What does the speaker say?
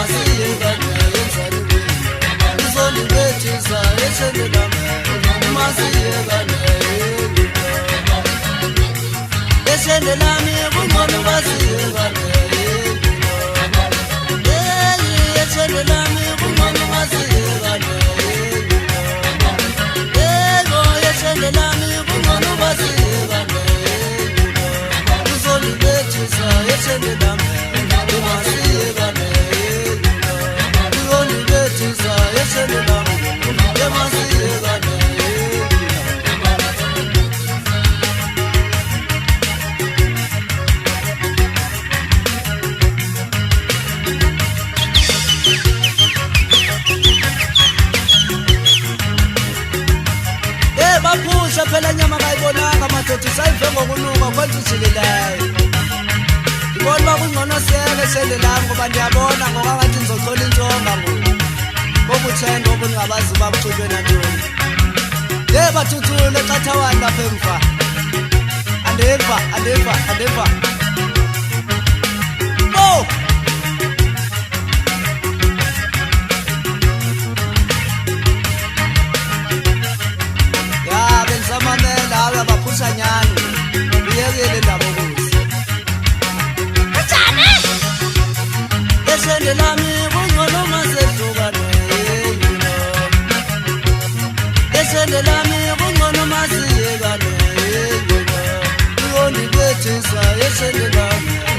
masiyekane yenzani uzondibethisa eshende lami masiyekane eshende lami kungcono masiyekane eshende lami kungcono masiyekane eshende lami kungcono masiyekane uzondibethisa eshende lami masiyekane uzondibethisa eshende lami masiyekane baphusha phela nyama kayibonanga madoda sayive ngokunuka kwenza ujilileyo ngibona uba kungcono siyeke eshende lami ngoba ndiyabona ngokangathi ndizothola intsonga ngobuthenga obungabazi uba buxutywe nantoni bathuthule xathawani lapha emva andeva oh bengisamamela hawe baphusha nyani uyekele indaba okuzi njani eshende lami kungcono masehlukane eshende lami kungcono masiyekane uyondibethisa eshende lami